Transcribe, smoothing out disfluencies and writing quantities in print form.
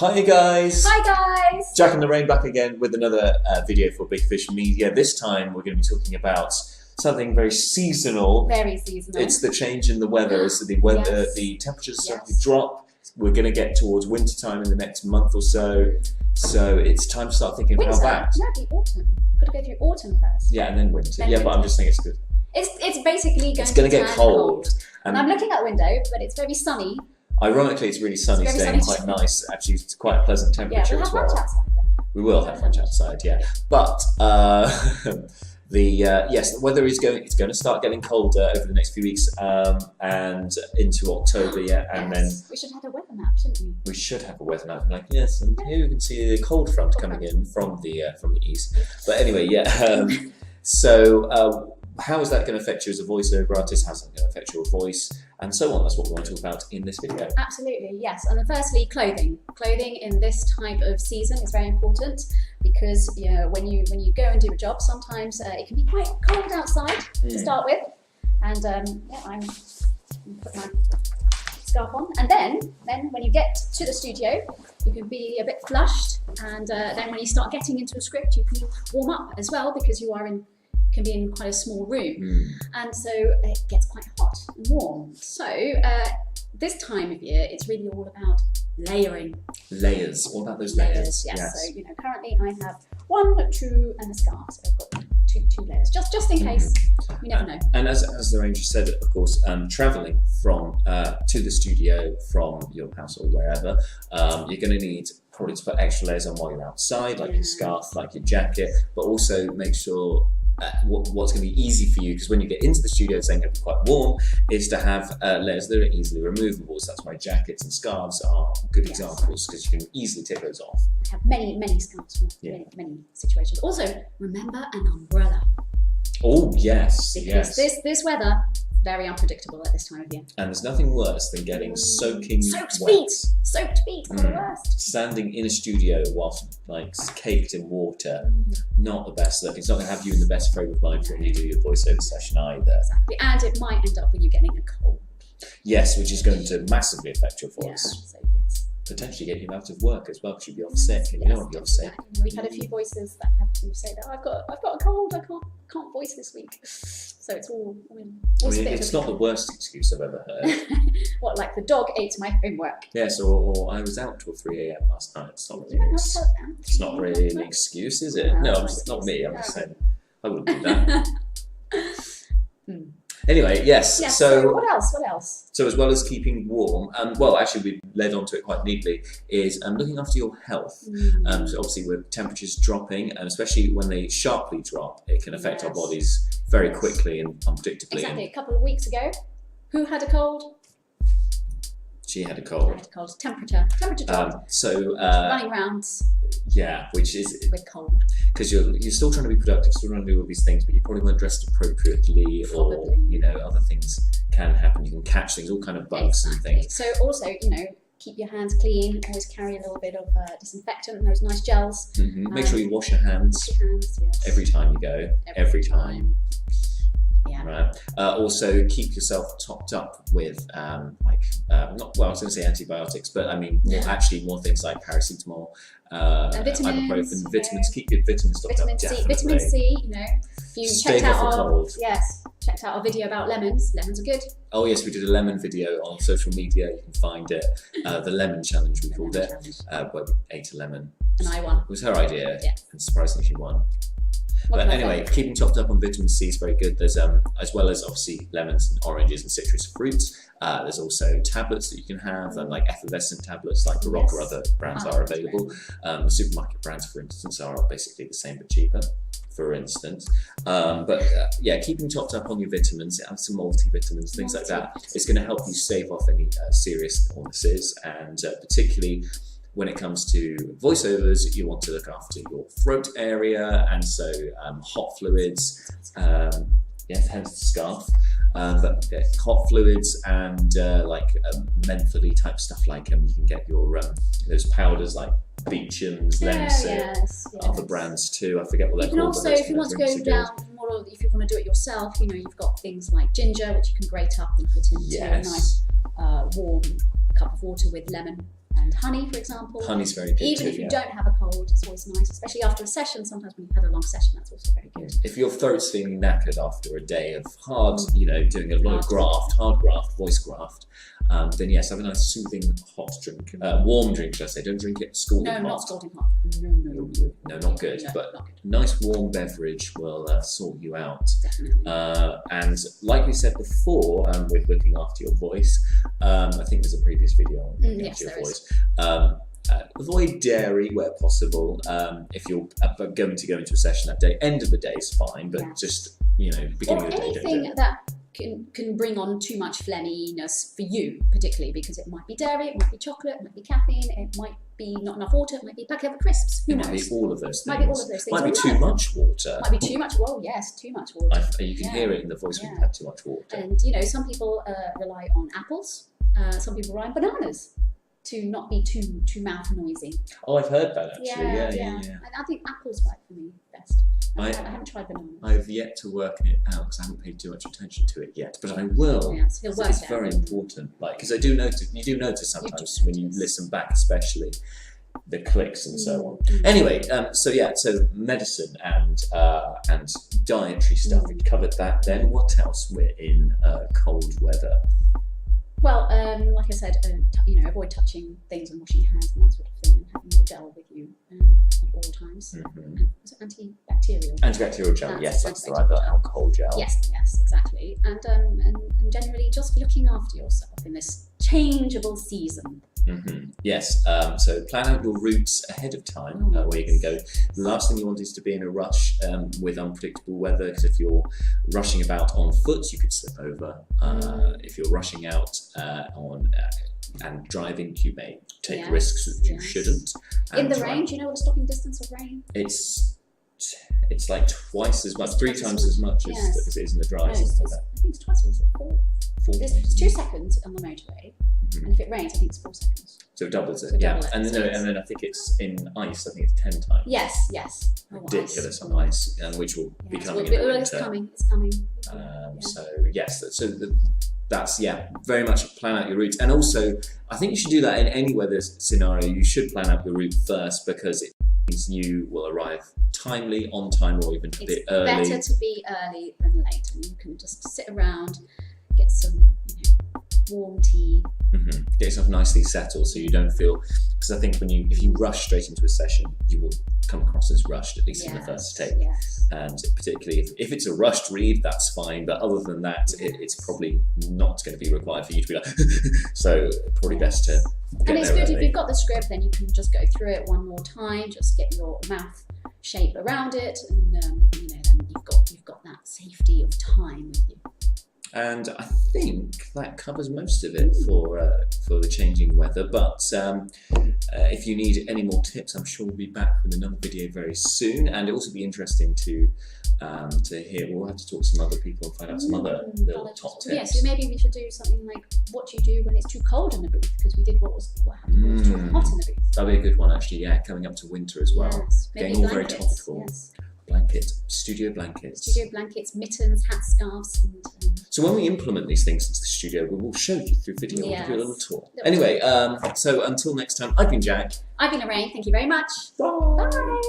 Hi guys! Hi guys! Jack and Lorraine back again with another video for BigFish Media. This time we're going to be talking about something very seasonal. Very seasonal. It's the change in the weather. As the weather, the temperatures starting to drop. We're going to get towards winter time in the next month or so. So it's time to start thinking winter? How bad. No, the autumn. We've got to go through autumn first. Yeah, and then winter. Then winter. But I'm just saying it's good. It's basically going to get cold. And I'm looking out the window, but it's very sunny. Ironically, it's really sunny today and quite nice. Actually, it's quite a pleasant temperature as well. Outside then. We will have lunch outside, yeah. But yes, the weather is going. It's going to start getting colder over the next few weeks and into October, yeah. And then we should have a weather map, shouldn't we? We should have a weather map. Like yes, and here you can see the cold front coming in from the east. But anyway, yeah. So. How is that going to affect you as a voiceover artist? How's that going to affect your voice? And so on. That's what we want to talk about in this video. Absolutely, yes. And then firstly, clothing. Clothing in this type of season is very important because when you go and do a job, sometimes it can be quite cold outside to start with. And I'm put my scarf on. And then when you get to the studio, you can be a bit flushed. And then when you start getting into a script, you can warm up as well because you can be in quite a small room, and so it gets quite hot and warm. So this time of year, it's really all about layering. Layers, all about those layers. Yes. So currently I have 1, 2, and a scarf. So I've got two layers, just in case. You never know. And as Lorraine just said, of course, traveling from to the studio from your house or wherever, you're going to need probably to put extra layers on while you're outside, like your scarf, like your jacket, but also make sure. What's going to be easy for you, because when you get into the studio, it's going to be quite warm, is to have layers that are easily removable. So that's why jackets and scarves are good examples, because you can easily take those off. I have many scarves for many situations. Also, remember an umbrella. Oh yes, because this weather, very unpredictable at this time of year. And there's nothing worse than getting soaked feet are the worst. Standing in a studio whilst caked in water, not the best look. It's not going to have you in the best frame of mind for when you do your voiceover session either. Exactly, and it might end up with you getting a cold. Yes, which is going to massively affect your voice. So yes. Potentially get you out of work as well, because you'll be off sick, and you don't want to be off sick. We've had a few voices that have to say that I've got a cold, I can't voice this week. So it's all. It's not the worst excuse I've ever heard. What, like the dog ate my homework? Yes, or I was out till 3 AM last night. It's not really an excuse, is it? No, not me. I'm just saying I wouldn't do that. Anyway, yes. So what else? So as well as keeping warm, well, actually we led onto it quite neatly, is looking after your health. So obviously with temperatures dropping, and especially when they sharply drop, it can affect our bodies very quickly and unpredictably. Exactly. A couple of weeks ago, who had a cold? She had a cold. Temperature dropped. Running around. Yeah, which is with cold. Because you're still trying to be productive, still trying to do all these things, but you probably weren't dressed appropriately, or other things can happen. You can catch things, all kind of bugs and things. So also, keep your hands clean. Always carry a little bit of disinfectant and those nice gels. Make sure you wash your hands. Every time you go. Every time. Yeah. Right. Also, keep yourself topped up with I was going to say antibiotics, but I mean more things like paracetamol, ibuprofen, vitamins. Keep your vitamins topped up. Vitamin C. If you checked out our video about lemons. Lemons are good. Oh yes, we did a lemon video on social media. You can find it. The lemon challenge we called it. Where we ate a lemon. And I won. It was her idea, and surprisingly she won. But anyway, keeping topped up on vitamin C is very good. There's as well as obviously lemons and oranges and citrus fruits. There's also tablets that you can have, like effervescent tablets, like Baroque or other brands are available. The supermarket brands, for instance, are basically the same but cheaper. For instance, keeping topped up on your vitamins, some multivitamins, things like that. It's going to help you stave off any serious illnesses, and particularly. When it comes to voiceovers, you want to look after your throat area, and so hot fluids, hence the scarf, hot fluids and mentholy type stuff, like you can get your those powders like Beecham's, Lemsip, other brands too. I forget what they're called. You can also, if you want to go down more, if you want to do it yourself, you've got things like ginger, which you can grate up and put into a nice warm cup of water with lemon. And honey, for example. Honey's very good Even too, if you don't have a cold, it's always nice, especially after a session. Sometimes when you've had a long session, that's also very good. If your throat's feeling knackered after a day of hard, doing a lot of hard graft, voice graft, then yes, have a nice soothing hot drink, warm drink, should I say. Don't drink it scalding hot. No, not scalding hot. No, not good. No, but not good. Nice warm beverage will sort you out. Definitely. And like we said before, with looking after your voice, I think there's a previous video on looking after your voice. Avoid dairy where possible. If you're going to go into a session that day, end of the day is fine, but just beginning of the day. Anything that can bring on too much phlegminess for you, particularly because it might be dairy, it might be chocolate, it might be caffeine, it might be not enough water, it might be a packet of crisps. Who knows? Might be all of those things. Might be all of those things. Might be too much water. Might be too much. Well, yes, too much water. You can hear it in the voice when you've had too much water. And some people rely on apples. Some people rely on bananas to not be too mouth noisy. Oh, I've heard that actually. Yeah. And I think apples work for me best. I haven't tried bananas. I've yet to work it out because I haven't paid too much attention to it yet, but I will. Yes, he'll work it's very important. Because you do notice sometimes when you listen back, especially the clicks and so on. Anyway, so medicine and dietary stuff. We covered that. Then what else? We're in cold weather. Well, like I said, avoid touching things and washing your hands and that sort of thing, and having your gel with you at all times. Was it antibacterial? Antibacterial gel, yes, that's the right, the alcohol gel. Yes, exactly. And generally just looking after yourself in this changeable season. Yes, so plan out your routes ahead of time, where you're going to go. The last thing you want is to be in a rush with unpredictable weather, because if you're rushing about on foot, you could slip over. If you're rushing out and driving, you may take risks that you shouldn't. In the rain, do you know what the stopping distance of rain? It's like twice as much, 3 times as much as it is in the drive. I think it's twice as much. It's 2 seconds on the motorway. And if it rains, I think it's 4 seconds. So it doubles it, And then I think it's in ice, I think it's 10 times. Yes. Ridiculous on ice, which will be coming in the winter. It's coming. So yes, that's very much plan out your route. And also, I think you should do that in any weather scenario. You should plan out your route first, because it means you will arrive timely, on time, or even a bit early. It's better to be early than late. You can just sit around, get some warm tea. Get yourself nicely settled so you don't feel, because I think if you rush straight into a session, you will come across as rushed, at least in the first take. And particularly if it's a rushed read, that's fine, but other than that, it's probably not going to be required for you to be like so probably best to get And it's good if you've got the script, then you can just go through it one more time, just get your mouth shape around it, and then you've got that safety of time with you. And I think that covers most of it for the changing weather. But if you need any more tips, I'm sure we'll be back with another video very soon. And it'll also be interesting to hear. We'll have to talk to some other people and find out some other little top tips. Yes, so maybe we should do something like what do you do when it's too cold in the booth? Because we did what happened when it was too hot in the booth. That'll be a good one, actually. Yeah, coming up to winter as well. Yes, getting all very topical. Yes. Studio blankets, mittens, hats, scarves. So when we implement these things into the studio, we will show you through video. We'll give you a little tour. Anyway, so until next time, I've been Jack. I've been Lorraine. Thank you very much. Bye. Bye.